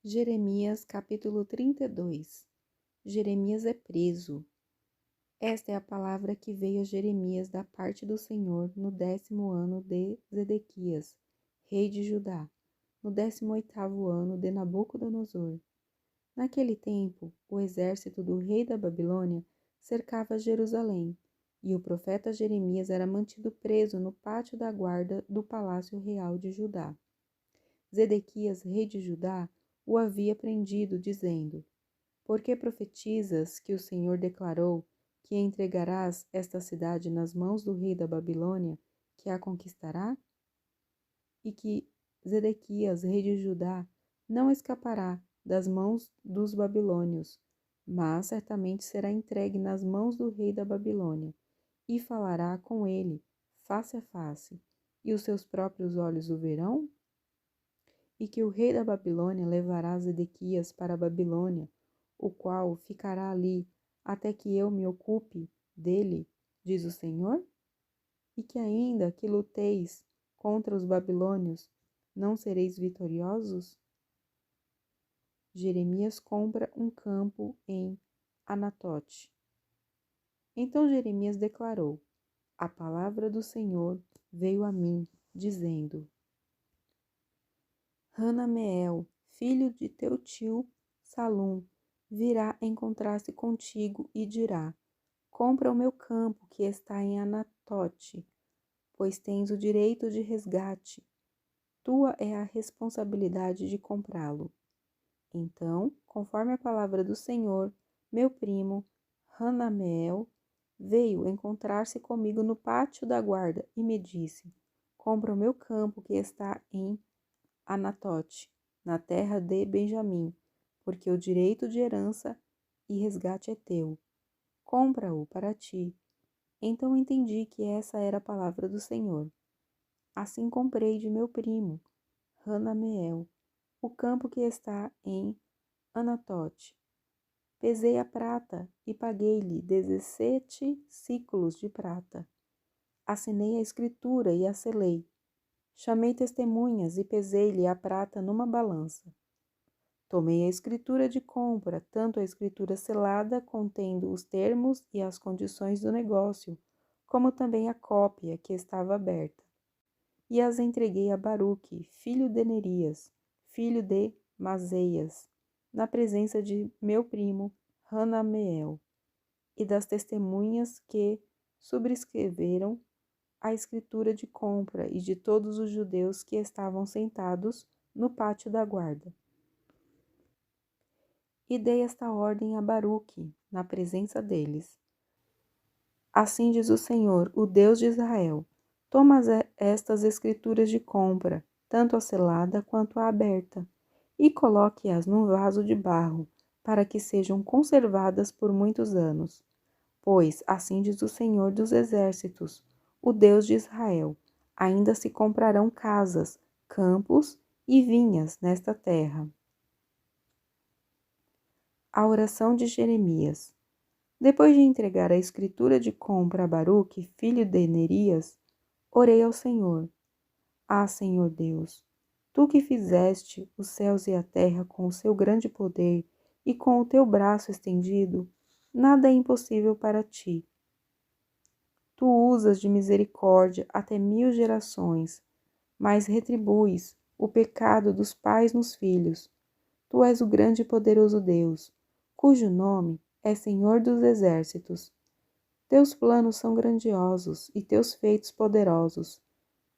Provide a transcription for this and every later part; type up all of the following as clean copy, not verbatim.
Jeremias capítulo 32. Jeremias é preso. Esta é a palavra que veio a Jeremias da parte do Senhor no 10º ano de Zedequias, rei de Judá, no 18º ano de Nabucodonosor. Naquele tempo, o exército do rei da Babilônia cercava Jerusalém, e o profeta Jeremias era mantido preso no pátio da guarda do palácio real de Judá. Zedequias, rei de Judá, o havia prendido, dizendo: Por que profetizas que o Senhor declarou que entregarás esta cidade nas mãos do rei da Babilônia, que a conquistará? E que Zedequias, rei de Judá, não escapará das mãos dos babilônios, mas certamente será entregue nas mãos do rei da Babilônia, e falará com ele, face a face, e os seus próprios olhos o verão? E que o rei da Babilônia levará Zedequias para a Babilônia, o qual ficará ali até que eu me ocupe dele, diz o Senhor? E que ainda que luteis contra os babilônios, não sereis vitoriosos? Jeremias compra um campo em Anatote. Então Jeremias declarou: A palavra do Senhor veio a mim, dizendo: Hanameel, filho de teu tio Salum, virá encontrar-se contigo e dirá: Compra o meu campo que está em Anatote, pois tens o direito de resgate. Tua é a responsabilidade de comprá-lo. Então, conforme a palavra do Senhor, meu primo Hanameel veio encontrar-se comigo no pátio da guarda e me disse: Compra o meu campo que está em Anatote, na terra de Benjamim, porque o direito de herança e resgate é teu. Compra-o para ti. Então entendi que essa era a palavra do Senhor. Assim comprei de meu primo, Hanameel, o campo que está em Anatote. Pesei a prata e paguei-lhe 17 siclos de prata. Assinei a escritura e a selei. Chamei testemunhas e pesei-lhe a prata numa balança. Tomei a escritura de compra, tanto a escritura selada, contendo os termos e as condições do negócio, como também a cópia que estava aberta. E as entreguei a Baruque, filho de Nerias, filho de Maseias, na presença de meu primo Hanameel, e das testemunhas que subscreveram a escritura de compra e de todos os judeus que estavam sentados no pátio da guarda. E dei esta ordem a Baruque, na presença deles. Assim diz o Senhor, o Deus de Israel: Toma estas escrituras de compra, tanto a selada quanto a aberta, e coloque-as num vaso de barro, para que sejam conservadas por muitos anos. Pois, assim diz o Senhor dos Exércitos, o Deus de Israel: ainda se comprarão casas, campos e vinhas nesta terra. A oração de Jeremias. Depois de entregar a escritura de compra a Baruque, filho de Nerias, orei ao Senhor: Ah, Senhor Deus, tu que fizeste os céus e a terra com o seu grande poder e com o teu braço estendido, nada é impossível para ti. Tu usas de misericórdia até 1000 gerações, mas retribuis o pecado dos pais nos filhos. Tu és o grande e poderoso Deus, cujo nome é Senhor dos Exércitos. Teus planos são grandiosos e teus feitos poderosos.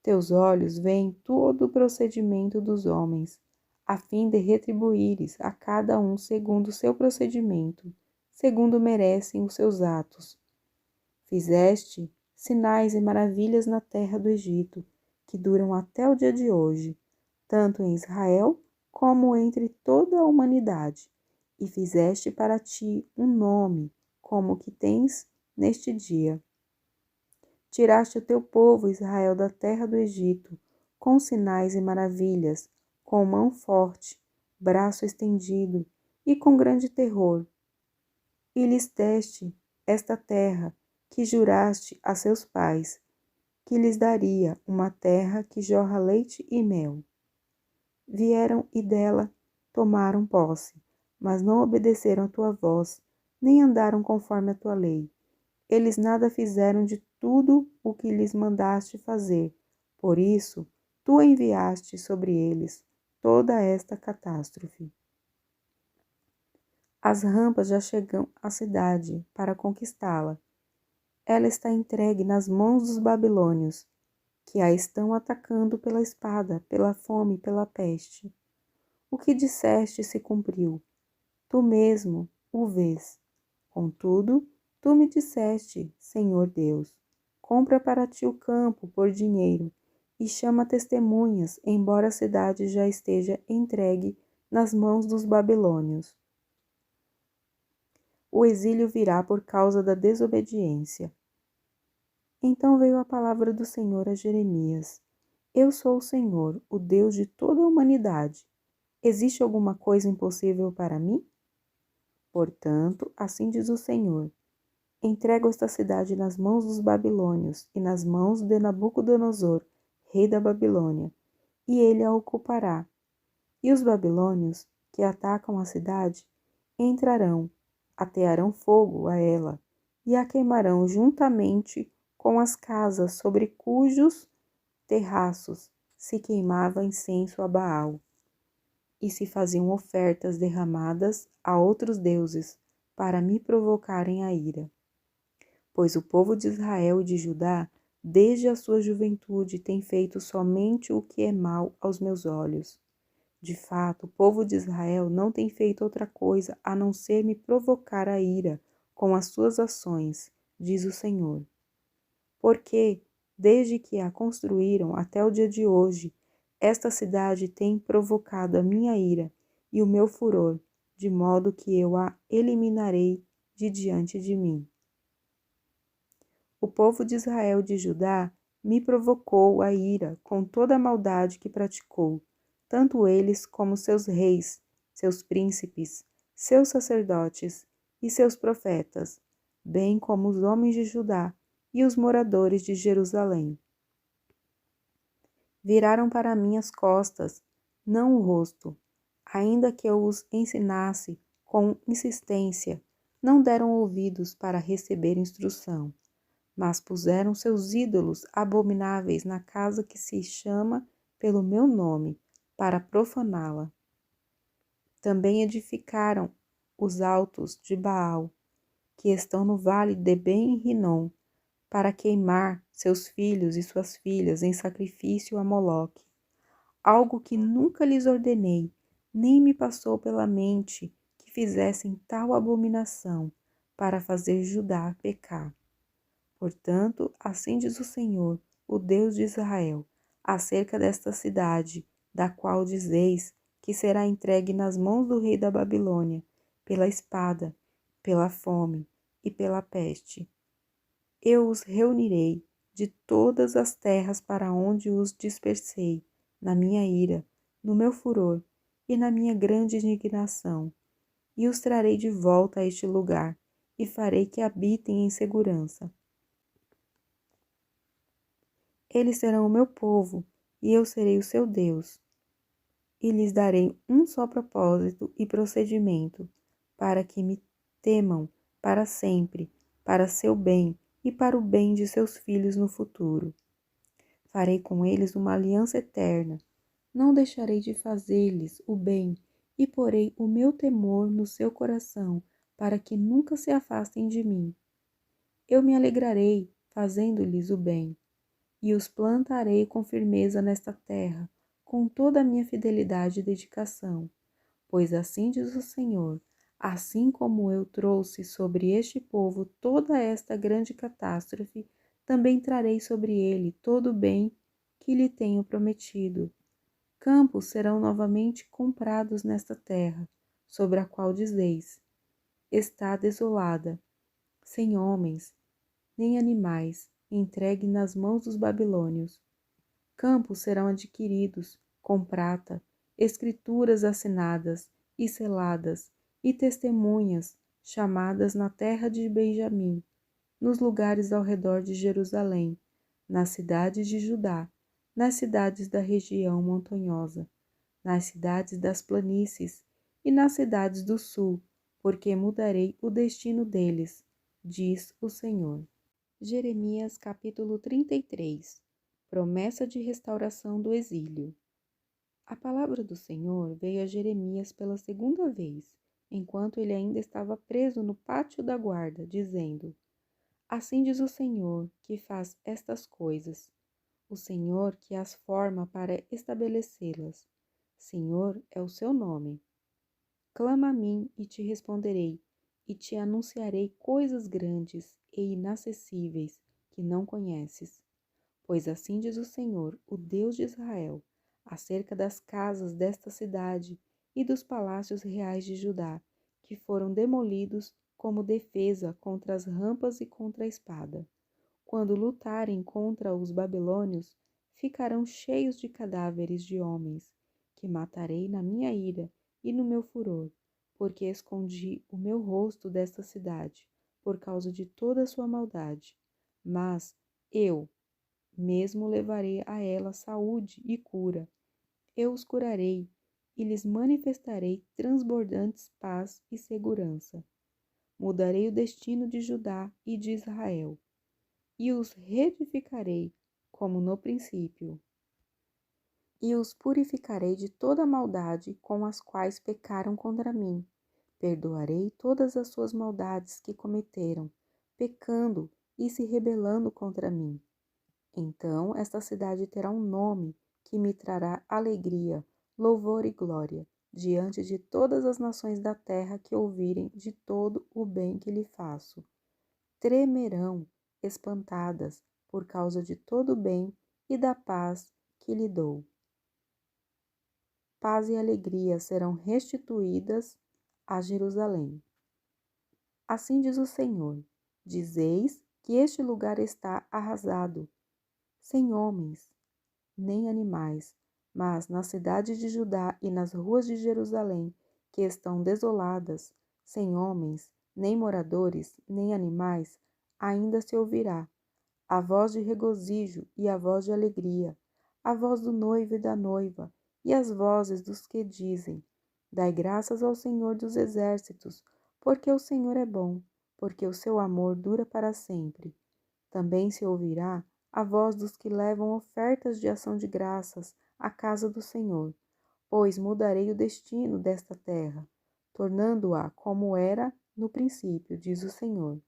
Teus olhos veem todo o procedimento dos homens, a fim de retribuires a cada um segundo o seu procedimento, segundo merecem os seus atos. Fizeste sinais e maravilhas na terra do Egito, que duram até o dia de hoje, tanto em Israel como entre toda a humanidade, e fizeste para ti um nome, como o que tens neste dia. Tiraste o teu povo Israel da terra do Egito, com sinais e maravilhas, com mão forte, braço estendido e com grande terror. E lhes deste esta terra, que juraste a seus pais, que lhes daria uma terra que jorra leite e mel. Vieram e dela tomaram posse, mas não obedeceram a tua voz, nem andaram conforme a tua lei. Eles nada fizeram de tudo o que lhes mandaste fazer. Por isso, tu enviaste sobre eles toda esta catástrofe. As rampas já chegam à cidade para conquistá-la. Ela está entregue nas mãos dos babilônios, que a estão atacando pela espada, pela fome e pela peste. O que disseste se cumpriu. Tu mesmo o vês. Contudo, tu me disseste, Senhor Deus, compra para ti o campo por dinheiro e chama testemunhas, embora a cidade já esteja entregue nas mãos dos babilônios. O exílio virá por causa da desobediência. Então veio a palavra do Senhor a Jeremias. Eu sou o Senhor, o Deus de toda a humanidade. Existe alguma coisa impossível para mim? Portanto, assim diz o Senhor: entrego esta cidade nas mãos dos babilônios e nas mãos de Nabucodonosor, rei da Babilônia, e ele a ocupará. E os babilônios, que atacam a cidade, entrarão, atearão fogo a ela, e a queimarão juntamente com as casas sobre cujos terraços se queimava incenso a Baal, e se faziam ofertas derramadas a outros deuses, para me provocarem a ira. Pois o povo de Israel e de Judá, desde a sua juventude, tem feito somente o que é mal aos meus olhos. De fato, o povo de Israel não tem feito outra coisa a não ser me provocar a ira com as suas ações, diz o Senhor. Porque, desde que a construíram até o dia de hoje, esta cidade tem provocado a minha ira e o meu furor, de modo que eu a eliminarei de diante de mim. O povo de Israel e de Judá me provocou a ira com toda a maldade que praticou, tanto eles como seus reis, seus príncipes, seus sacerdotes e seus profetas, bem como os homens de Judá e os moradores de Jerusalém. Viraram para mim as costas, não o rosto. Ainda que eu os ensinasse com insistência, não deram ouvidos para receber instrução, mas puseram seus ídolos abomináveis na casa que se chama pelo meu nome, para profaná-la. Também edificaram os altos de Baal, que estão no vale de Ben-Rinom, para queimar seus filhos e suas filhas em sacrifício a Moloque, algo que nunca lhes ordenei, nem me passou pela mente que fizessem tal abominação para fazer Judá pecar. Portanto, assim diz o Senhor, o Deus de Israel, acerca desta cidade, da qual dizeis que será entregue nas mãos do rei da Babilônia, pela espada, pela fome e pela peste. Eu os reunirei de todas as terras para onde os dispersei, na minha ira, no meu furor e na minha grande indignação, e os trarei de volta a este lugar, e farei que habitem em segurança. Eles serão o meu povo, e eu serei o seu Deus. E lhes darei um só propósito e procedimento, para que me temam para sempre, para seu bem e para o bem de seus filhos no futuro. Farei com eles uma aliança eterna. Não deixarei de fazer-lhes o bem, e porei o meu temor no seu coração, para que nunca se afastem de mim. Eu me alegrarei, fazendo-lhes o bem, e os plantarei com firmeza nesta terra, com toda a minha fidelidade e dedicação. Pois assim diz o Senhor, assim como eu trouxe sobre este povo toda esta grande catástrofe, também trarei sobre ele todo o bem que lhe tenho prometido. Campos serão novamente comprados nesta terra, sobre a qual dizeis: está desolada, sem homens, nem animais, entregue nas mãos dos babilônios. Campos serão adquiridos com prata, escrituras assinadas e seladas, e testemunhas chamadas na terra de Benjamim, nos lugares ao redor de Jerusalém, nas cidades de Judá, nas cidades da região montanhosa, nas cidades das planícies e nas cidades do sul, porque mudarei o destino deles, diz o Senhor. Jeremias capítulo 33. Promessa de restauração do exílio. A palavra do Senhor veio a Jeremias pela segunda vez, enquanto ele ainda estava preso no pátio da guarda, dizendo: Assim diz o Senhor, que faz estas coisas, o Senhor que as forma para estabelecê-las. Senhor é o seu nome. Clama a mim e te responderei, e te anunciarei coisas grandes e inacessíveis que não conheces. Pois assim diz o Senhor, o Deus de Israel, acerca das casas desta cidade e dos palácios reais de Judá, que foram demolidos como defesa contra as rampas e contra a espada. Quando lutarem contra os babilônios, ficarão cheios de cadáveres de homens, que matarei na minha ira e no meu furor, porque escondi o meu rosto desta cidade, por causa de toda a sua maldade. Mas eu mesmo levarei a ela saúde e cura. Eu os curarei e lhes manifestarei transbordantes paz e segurança. Mudarei o destino de Judá e de Israel, e os reedificarei como no princípio. E os purificarei de toda a maldade com as quais pecaram contra mim. Perdoarei todas as suas maldades que cometeram, pecando e se rebelando contra mim. Então esta cidade terá um nome que me trará alegria, louvor e glória, diante de todas as nações da terra que ouvirem de todo o bem que lhe faço. Tremerão, espantadas, por causa de todo o bem e da paz que lhe dou. Paz e alegria serão restituídas a Jerusalém. Assim diz o Senhor: dizeis que este lugar está arrasado, sem homens, nem animais, mas na cidade de Judá e nas ruas de Jerusalém, que estão desoladas, sem homens, nem moradores, nem animais, ainda se ouvirá a voz de regozijo e a voz de alegria, a voz do noivo e da noiva, e as vozes dos que dizem: Dai graças ao Senhor dos exércitos, porque o Senhor é bom, porque o seu amor dura para sempre. Também se ouvirá a voz dos que levam ofertas de ação de graças à casa do Senhor, pois mudarei o destino desta terra, tornando-a como era no princípio, diz o Senhor.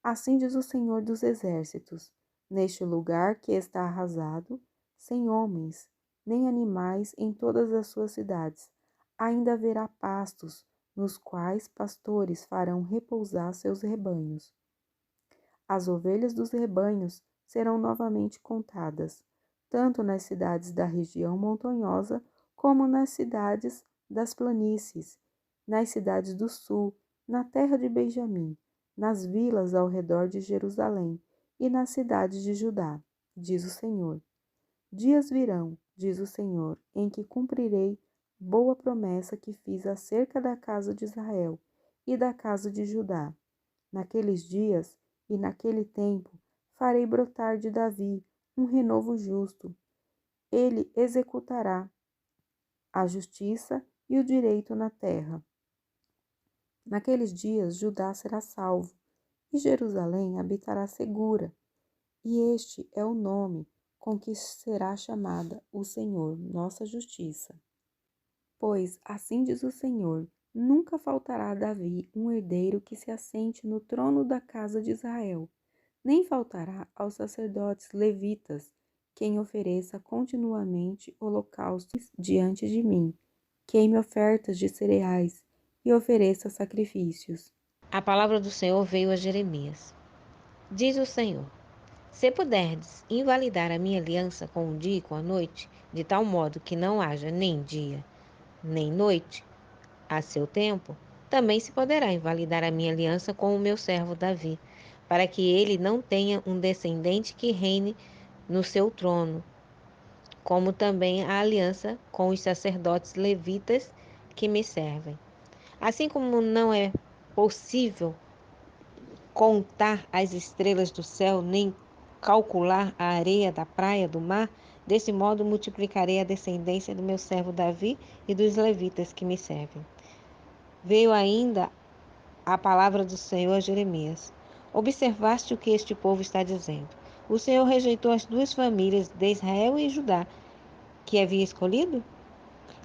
Assim diz o Senhor dos exércitos, neste lugar que está arrasado, sem homens, nem animais em todas as suas cidades, ainda haverá pastos, nos quais pastores farão repousar seus rebanhos. As ovelhas dos rebanhos serão novamente contadas, tanto nas cidades da região montanhosa como nas cidades das planícies, nas cidades do sul, na terra de Benjamim, nas vilas ao redor de Jerusalém e nas cidades de Judá, diz o Senhor. Dias virão, diz o Senhor, em que cumprirei boa promessa que fiz acerca da casa de Israel e da casa de Judá. Naqueles dias e naquele tempo farei brotar de Davi um renovo justo. Ele executará a justiça e o direito na terra. Naqueles dias Judá será salvo, e Jerusalém habitará segura, e este é o nome com que será chamada o Senhor, nossa justiça. Pois assim diz o Senhor: nunca faltará a Davi um herdeiro que se assente no trono da casa de Israel, nem faltará aos sacerdotes levitas quem ofereça continuamente holocaustos diante de mim, queime ofertas de cereais e ofereça sacrifícios. A palavra do Senhor veio a Jeremias. Diz o Senhor: se puderdes invalidar a minha aliança com o dia e com a noite, de tal modo que não haja nem dia, nem noite, a seu tempo, também se poderá invalidar a minha aliança com o meu servo Davi, para que ele não tenha um descendente que reine no seu trono, como também a aliança com os sacerdotes levitas que me servem. Assim como não é possível contar as estrelas do céu, nem calcular a areia da praia do mar, Desse modo, multiplicarei a descendência do meu servo Davi e dos levitas que me servem. Veio ainda a palavra do Senhor a Jeremias. Observaste o que este povo está dizendo. O Senhor rejeitou as duas famílias de Israel e Judá, que havia escolhido?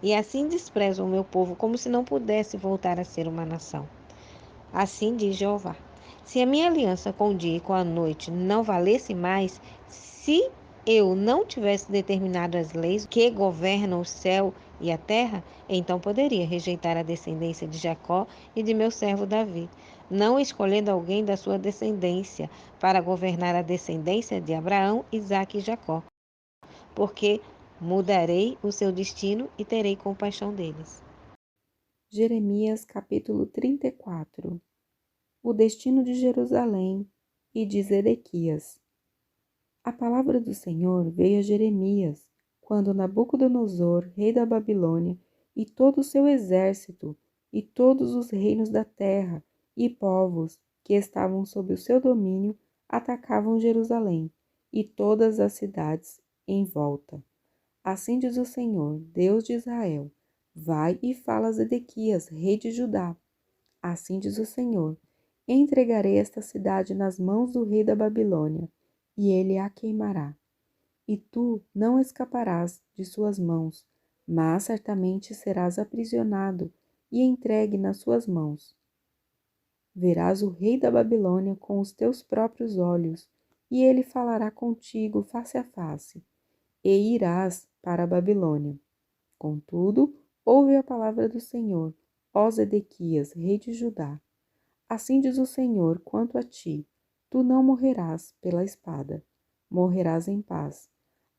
E assim despreza o meu povo, como se não pudesse voltar a ser uma nação. Assim diz Jeová: se a minha aliança com o dia e com a noite não valesse mais, se eu não tivesse determinado as leis que governam o céu e a terra, então poderia rejeitar a descendência de Jacó e de meu servo Davi, não escolhendo alguém da sua descendência para governar a descendência de Abraão, Isaque e Jacó, porque mudarei o seu destino e terei compaixão deles. Jeremias capítulo 34. O destino de Jerusalém e de Zedequias. A palavra do Senhor veio a Jeremias, quando Nabucodonosor, rei da Babilônia, e todo o seu exército, e todos os reinos da terra e povos que estavam sob o seu domínio, atacavam Jerusalém e todas as cidades em volta. Assim diz o Senhor, Deus de Israel: vai e fala a Zedequias, rei de Judá. Assim diz o Senhor: entregarei esta cidade nas mãos do rei da Babilônia, e ele a queimará. E tu não escaparás de suas mãos, mas certamente serás aprisionado e entregue nas suas mãos. Verás o rei da Babilônia com os teus próprios olhos, e ele falará contigo face a face, e irás para a Babilônia. Contudo, ouve a palavra do Senhor, ó Zedequias, rei de Judá. Assim diz o Senhor quanto a ti: tu não morrerás pela espada, morrerás em paz.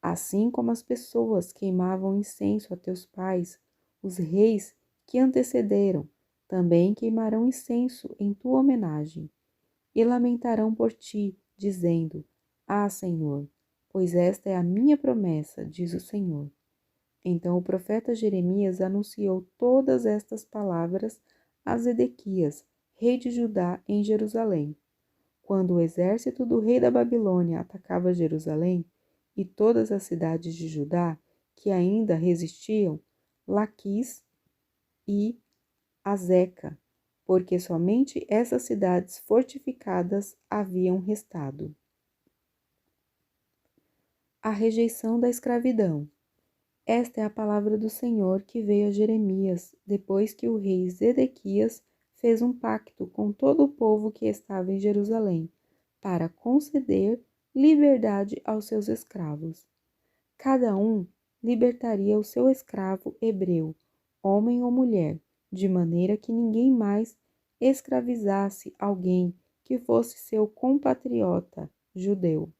Assim como as pessoas queimavam incenso a teus pais, os reis que antecederam também queimarão incenso em tua homenagem, e lamentarão por ti, dizendo: ah, Senhor, pois esta é a minha promessa, diz o Senhor. Então o profeta Jeremias anunciou todas estas palavras a Zedequias, rei de Judá, em Jerusalém. Quando o exército do rei da Babilônia atacava Jerusalém e todas as cidades de Judá que ainda resistiam, Laquis e Azeca, porque somente essas cidades fortificadas haviam restado. A rejeição da escravidão. Esta é a palavra do Senhor que veio a Jeremias, depois que o rei Zedequias fez um pacto com todo o povo que estava em Jerusalém, para conceder liberdade aos seus escravos. Cada um libertaria o seu escravo hebreu, homem ou mulher, de maneira que ninguém mais escravizasse alguém que fosse seu compatriota judeu.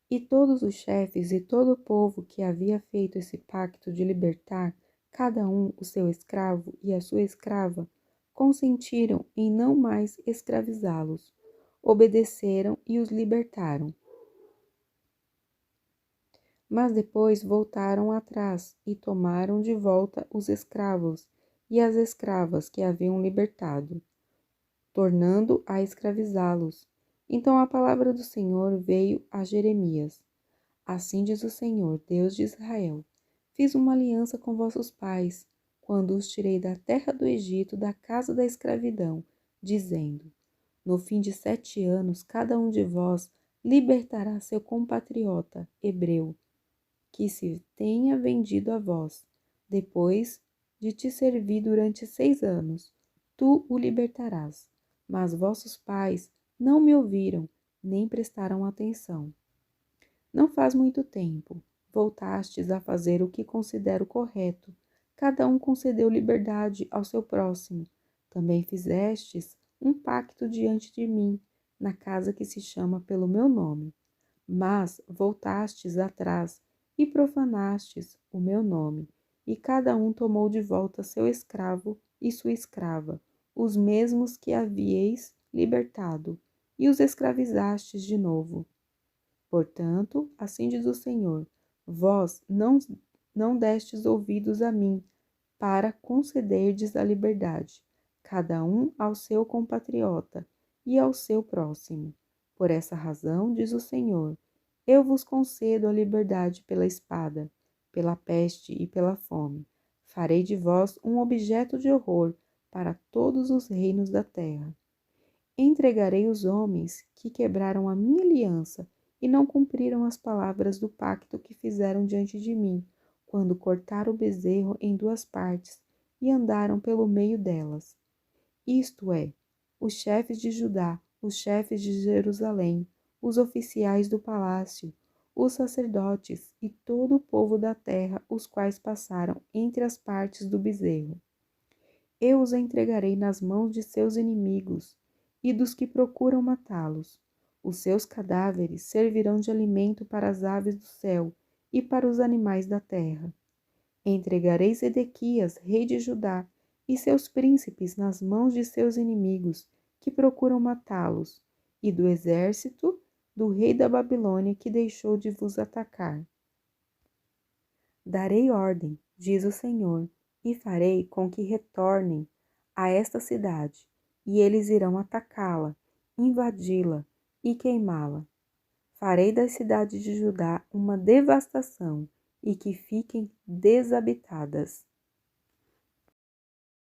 E todos os chefes e todo o povo que havia feito esse pacto de libertar cada um o seu escravo e a sua escrava, consentiram em não mais escravizá-los, obedeceram e os libertaram. Mas depois voltaram atrás e tomaram de volta os escravos e as escravas que haviam libertado, tornando a escravizá-los. Então a palavra do Senhor veio a Jeremias. Assim diz o Senhor, Deus de Israel: fiz uma aliança com vossos pais, quando os tirei da terra do Egito, da casa da escravidão, dizendo: no fim de 7 anos, cada um de vós libertará seu compatriota hebreu, que se tenha vendido a vós. Depois de te servir durante 6 anos, tu o libertarás. Mas vossos pais não me ouviram, nem prestaram atenção. Não faz muito tempo, voltastes a fazer o que considero correto. Cada um concedeu liberdade ao seu próximo. Também fizestes um pacto diante de mim, na casa que se chama pelo meu nome. Mas voltastes atrás e profanastes o meu nome, e cada um tomou de volta seu escravo e sua escrava, os mesmos que havíeis libertado, e os escravizastes de novo. Portanto, assim diz o Senhor: vós não destes ouvidos a mim, para concederdes a liberdade, cada um ao seu compatriota e ao seu próximo. Por essa razão, diz o Senhor, Eu vos concedo a liberdade pela espada, pela peste e pela fome. Farei de vós um objeto de horror para todos os reinos da terra. Entregarei os homens que quebraram a minha aliança e não cumpriram as palavras do pacto que fizeram diante de mim, quando cortaram o bezerro em duas partes e andaram pelo meio delas. Isto é, os chefes de Judá, os chefes de Jerusalém, os oficiais do palácio, os sacerdotes e todo o povo da terra, os quais passaram entre as partes do bezerro. Eu os entregarei nas mãos de seus inimigos e dos que procuram matá-los. Os seus cadáveres servirão de alimento para as aves do céu e para os animais da terra. Entregarei Zedequias, rei de Judá, e seus príncipes nas mãos de seus inimigos, que procuram matá-los, e do exército do rei da Babilônia, que deixou de vos atacar. Darei ordem, diz o Senhor, e farei com que retornem a esta cidade, e eles irão atacá-la, invadi-la e queimá-la. Farei das cidades de Judá uma devastação, e que fiquem desabitadas.